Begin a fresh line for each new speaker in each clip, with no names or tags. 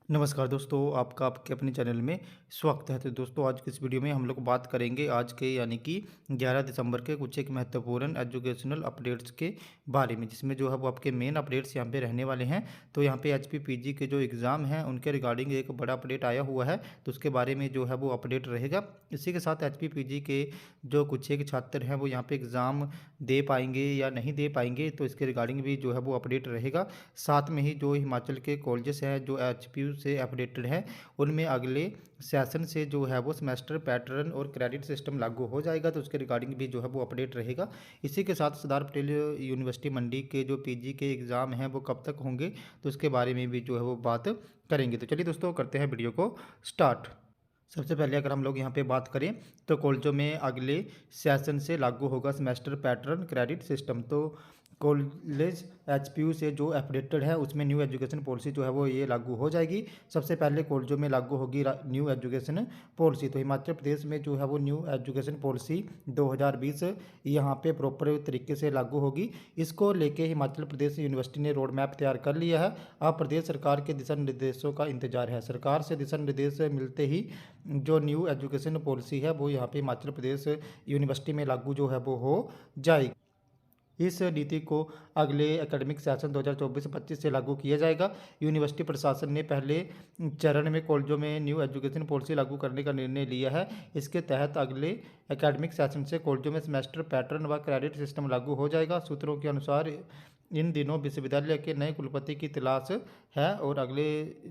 नमस्कार दोस्तों, आपका आपके अपने चैनल में स्वागत है। तो दोस्तों, आज की इस वीडियो में हम लोग बात करेंगे आज के यानी कि 11 दिसंबर के कुछ एक महत्वपूर्ण एजुकेशनल अपडेट्स के बारे में, जिसमें जो है वो आपके मेन अपडेट्स यहाँ पे रहने वाले हैं। तो यहाँ पे एचपी पीजी के जो एग्ज़ाम हैं उनके रिगार्डिंग एक बड़ा अपडेट आया हुआ है, तो उसके बारे में जो है वो अपडेट रहेगा। इसी के साथ एचपी पीजी के जो कुछ एक छात्र हैं वो यहाँ पे एग्ज़ाम दे पाएंगे या नहीं दे पाएंगे, तो इसके रिगार्डिंग भी जो है वो अपडेट रहेगा। साथ में ही जो हिमाचल के कॉलेजेस हैं जो एचपीयू से अपडेटेड हैं, उनमें अगले सेशन से जो है वो सेमेस्टर पैटर्न और क्रेडिट सिस्टम लागू हो जाएगा, तो उसके रिगार्डिंग भी जो है वो अपडेट रहेगा। इसी के साथ सरदार पटेल यूनिवर्सिटी मंडी के जो पीजी के एग्ज़ाम हैं वो कब तक होंगे, तो उसके बारे में भी जो है वो बात करेंगे। तो चलिए दोस्तों, करते हैं वीडियो को स्टार्ट। सबसे पहले अगर हम लोग यहाँ पे बात करें तो कॉलेजों में अगले सेशन से लागू होगा सेमेस्टर पैटर्न क्रेडिट सिस्टम। तो कॉलेज एचपीयू से जो अपडेटेड है उसमें न्यू एजुकेशन पॉलिसी जो है वो ये लागू हो जाएगी। सबसे पहले कॉलेजों में लागू होगी न्यू एजुकेशन पॉलिसी। तो हिमाचल प्रदेश में जो है वो न्यू एजुकेशन पॉलिसी 2020 यहाँ पे प्रॉपर तरीके से लागू होगी। इसको लेके हिमाचल प्रदेश यूनिवर्सिटी ने रोड मैप तैयार कर लिया है। अब प्रदेश सरकार के दिशा निर्देशों का इंतजार है। सरकार से दिशा निर्देश मिलते ही जो न्यू एजुकेशन पॉलिसी है वो यहाँ पे हिमाचल प्रदेश यूनिवर्सिटी में लागू जो है वो हो जाएगी। इस नीति को अगले एकेडमिक सेशन 2024-25 से लागू किया जाएगा। यूनिवर्सिटी प्रशासन ने पहले चरण में कॉलेजों में न्यू एजुकेशन पॉलिसी लागू करने का निर्णय लिया है। इसके तहत अगले एकेडमिक सेशन से कॉलेजों में सेमेस्टर पैटर्न व क्रेडिट सिस्टम लागू हो जाएगा। सूत्रों के अनुसार इन दिनों विश्वविद्यालय के नए कुलपति की तलाश है और अगले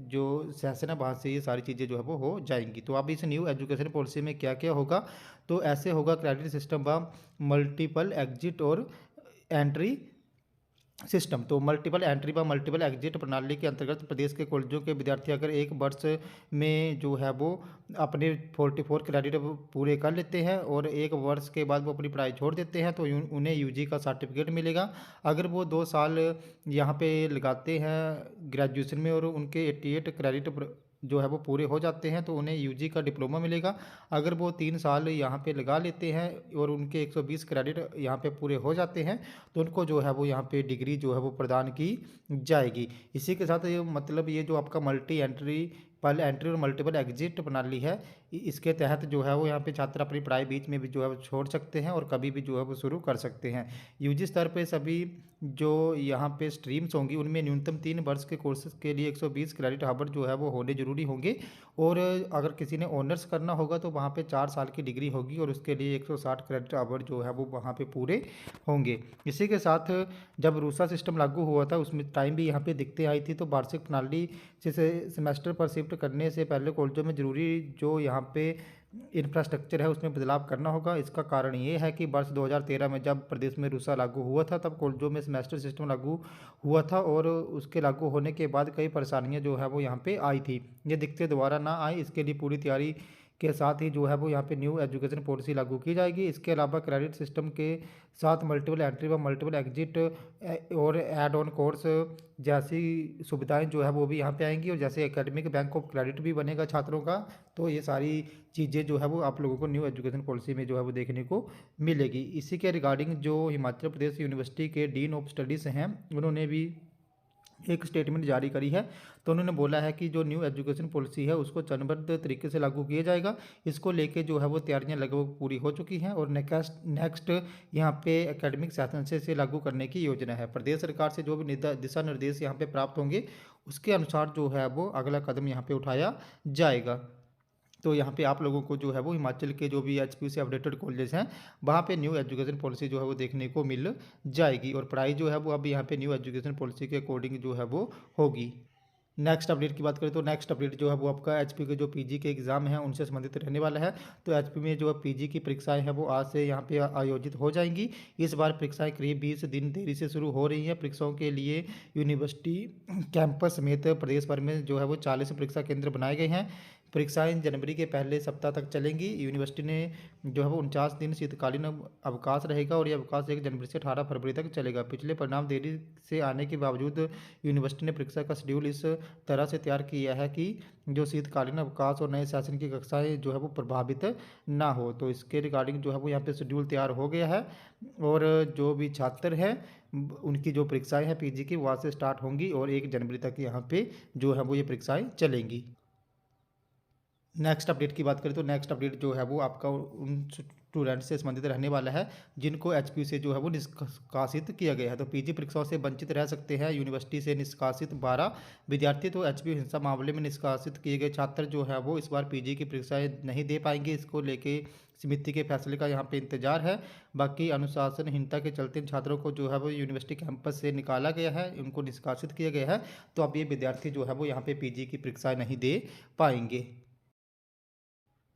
जो सेशन है वहाँ से ये सारी चीज़ें जो है वो हो जाएंगी। तो अब इस न्यू एजुकेशन पॉलिसी में क्या क्या होगा, तो ऐसे होगा क्रेडिट सिस्टम व मल्टीपल एग्जिट और एंट्री सिस्टम। तो मल्टीपल एंट्री व मल्टीपल एग्जिट प्रणाली के अंतर्गत प्रदेश के कॉलेजों के विद्यार्थी अगर एक वर्ष में जो है वो अपने 44 क्रेडिट पूरे कर लेते हैं और एक वर्ष के बाद वो अपनी पढ़ाई छोड़ देते हैं, तो उन्हें यूजी का सर्टिफिकेट मिलेगा। अगर वो 2 साल यहाँ पे लगाते हैं ग्रेजुएशन में और उनके 88 क्रेडिट जो है वो पूरे हो जाते हैं, तो उन्हें यूजी का डिप्लोमा मिलेगा। अगर वो 3 साल यहाँ पे लगा लेते हैं और उनके 120 क्रेडिट यहाँ पे पूरे हो जाते हैं, तो उनको जो है वो यहाँ पे डिग्री जो है वो प्रदान की जाएगी। इसी के साथ ये मतलब ये जो आपका मल्टी एंट्री पल एंट्री और मल्टीपल एग्जिट प्रणाली है, इसके तहत जो है वो यहाँ पे छात्र अपनी पढ़ाई बीच में भी जो है वो छोड़ सकते हैं और कभी भी जो है वो शुरू कर सकते हैं। यूजी स्तर पे सभी जो यहाँ पे स्ट्रीम्स होंगी उनमें न्यूनतम 3 वर्ष के कोर्सेज के लिए 120 क्रेडिट हावर जो है वो होने जरूरी होंगे। और अगर किसी ने ऑनर्स करना होगा तो वहाँ पे 4 साल की डिग्री होगी और उसके लिए 160 क्रेडिट आवर जो है वो वहाँ पे पूरे होंगे। इसी के साथ जब रूसा सिस्टम लागू हुआ था उसमें टाइम भी यहाँ पे दिक्कतें आई थी, तो वार्षिक प्रणाली से सेमेस्टर पर शिफ्ट करने से पहले कॉलेजों में जरूरी जो यहाँ पे इंफ्रास्ट्रक्चर है उसमें बदलाव करना होगा। इसका कारण ये है कि वर्ष 2013 में जब प्रदेश में रूसा लागू हुआ था तब कॉलेजों में सेमेस्टर सिस्टम लागू हुआ था और उसके लागू होने के बाद कई परेशानियां जो है वो यहाँ पे आई थी। ये दिक्कतें दोबारा ना आए इसके लिए पूरी तैयारी के साथ ही जो है वो यहाँ पे न्यू एजुकेशन पॉलिसी लागू की जाएगी। इसके अलावा क्रेडिट सिस्टम के साथ मल्टीपल एंट्री व मल्टीपल एग्जिट और एड ऑन कोर्स जैसी सुविधाएं जो है वो भी यहाँ पे आएंगी और जैसे एकेडमिक बैंक ऑफ क्रेडिट भी बनेगा छात्रों का। तो ये सारी चीज़ें जो है वो आप लोगों को न्यू एजुकेशन पॉलिसी में जो है वो देखने को मिलेगी। इसी के रिगार्डिंग जो हिमाचल प्रदेश यूनिवर्सिटी के डीन ऑफ स्टडीज़ हैं उन्होंने भी एक स्टेटमेंट जारी करी है। तो उन्होंने बोला है कि जो न्यू एजुकेशन पॉलिसी है उसको चरणबद्ध तरीके से लागू किया जाएगा। इसको लेके जो है वो तैयारियां लगभग पूरी हो चुकी हैं और नेक्स्ट यहाँ पे एकेडमिक सेशन से लागू करने की योजना है। प्रदेश सरकार से जो भी दिशा निर्देश यहाँ पे प्राप्त होंगे उसके अनुसार जो है वो अगला कदम यहाँ पे उठाया जाएगा। तो यहाँ पे आप लोगों को जो है वो हिमाचल के जो भी एचपीयू से अपडेटेड कॉलेजेस हैं वहाँ पे न्यू एजुकेशन पॉलिसी जो है वो देखने को मिल जाएगी और पढ़ाई जो है वो अब यहाँ पे न्यू एजुकेशन पॉलिसी के अकॉर्डिंग जो है वो होगी। नेक्स्ट अपडेट की बात करें तो नेक्स्ट अपडेट जो है वो आपका एचपी के जो पीजी के एग्ज़ाम हैं उनसे संबंधित रहने वाला है। तो एचपी में जो पीजी की परीक्षाएं हैं वो आज से यहाँ पे आयोजित हो जाएंगी। इस बार परीक्षाएं करीब 20 दिन देरी से शुरू हो रही हैं। परीक्षाओं के लिए यूनिवर्सिटी कैंपस समेत प्रदेश भर में जो है वो 40 परीक्षा केंद्र बनाए गए हैं। परीक्षाएं जनवरी के पहले सप्ताह तक चलेंगी। यूनिवर्सिटी ने जो है वो 49 दिन शीतकालीन अवकाश रहेगा और ये अवकाश 1 जनवरी से 18 फरवरी तक चलेगा। पिछले परिणाम देरी से आने के बावजूद यूनिवर्सिटी ने परीक्षा का शेड्यूल इस तरह से तैयार किया है कि जो शीतकालीन अवकाश और नए सेशन की कक्षाएं जो है वो प्रभावित ना हो। तो इसके रिगार्डिंग जो है वो यहाँ पे शेड्यूल तैयार हो गया है और जो भी छात्र हैं उनकी जो परीक्षाएं हैं पीजी की वहाँ से स्टार्ट होंगी और 1 जनवरी तक यहाँ पे जो है वो ये परीक्षाएं चलेंगी। नेक्स्ट अपडेट की बात करें तो नेक्स्ट अपडेट जो है वो आपका उन स्टूडेंट से संबंधित रहने वाला है जिनको एचपीयू से जो है वो निष्कासित किया गया है। तो पीजी परीक्षाओं से वंचित रह सकते हैं यूनिवर्सिटी से निष्कासित 12 विद्यार्थी। तो एचपीयू हिंसा मामले में निष्कासित किए गए छात्र जो है वो इस बार पीजी की परीक्षाएं नहीं दे पाएंगे। इसको लेके समिति के फैसले का यहाँ पे इंतजार है। बाकी अनुशासनहीनता के चलते इन छात्रों को जो है वो यूनिवर्सिटी कैंपस से निकाला गया है, उनको निष्कासित किया गया है। तो अब ये विद्यार्थी जो है वो यहाँ पे पीजी की परीक्षाएं नहीं दे पाएंगे।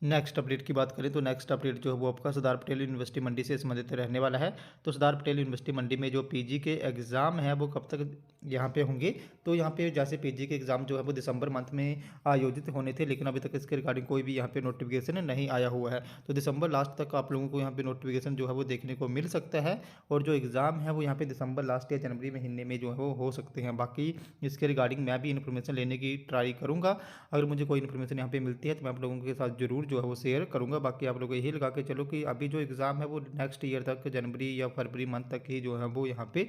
नेक्स्ट अपडेट की बात करें तो नेक्स्ट अपडेट जो है वो आपका सरदार पटेल यूनिवर्सिटी मंडी से संबंधित रहने वाला है। तो सरदार पटेल यूनिवर्सिटी मंडी में जो पीजी के एग्ज़ाम है वो कब तक यहाँ पे होंगे। तो यहाँ पे जैसे पीजी के एग्ज़ाम जो है वो दिसंबर मंथ में आयोजित होने थे, लेकिन अभी तक इसके रिगार्डिंग कोई भी यहाँ पे नोटिफिकेशन नहीं आया हुआ है। तो दिसंबर लास्ट तक आप लोगों को यहाँ पे नोटिफिकेशन जो है वो देखने को मिल सकता है और जो एग्ज़ाम है वो यहाँ पे दिसंबर लास्ट या जनवरी महीने में जो है वो हो सकते हैं। बाकी इसके रिगार्डिंग मैं भी इन्फॉर्मेशन लेने की ट्राई करूँगा। अगर मुझे कोई इन्फॉर्मेशन यहाँ पे मिलती है तो मैं आप लोगों के साथ जरूर जो है वो शेयर करूँगा। बाकी आप लोग यही लगा के चलो कि अभी जो एग्ज़ाम है वो नेक्स्ट ईयर तक जनवरी या फरवरी मंथ तक ही जो है वो यहाँ पे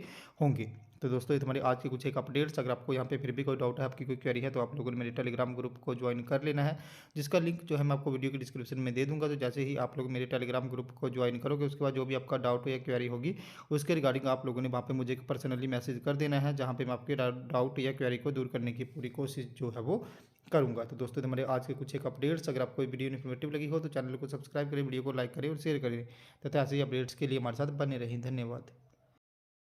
होंगे। तो दोस्तों ये तुम्हारी आज की कुछ एक अपडेट्स। अगर आपको यहाँ पे फिर भी कोई डाउट है, आपकी कोई क्वेरी है, तो आप लोगों ने मेरे टेलीग्राम ग्रुप को ज्वाइन कर लेना है, जिसका लिंक जो है मैं आपको वीडियो की डिस्क्रिप्शन में दे दूंगा। तो जैसे ही आप लोग मेरे टेलीग्राम ग्रुप को ज्वाइन करोगे उसके बाद जो भी आपका डाउट या क्वेरी होगी उसके रिगार्डिंग आप लोगों ने वहाँ पे मुझे पर्सनली मैसेज कर देना है, जहाँ पे मैं आपके डाउट या क्वेरी को दूर करने की पूरी कोशिश जो है वो करूंगा। तो दोस्तों हमारे आज के कुछ एक अपडेट्स। अगर आपको वीडियो इन्फॉर्मेटिव लगी हो तो चैनल को सब्सक्राइब करें, वीडियो को लाइक करें और शेयर करें तथा ऐसे ही अपडेट्स के लिए हमारे साथ बने रहें। धन्यवाद।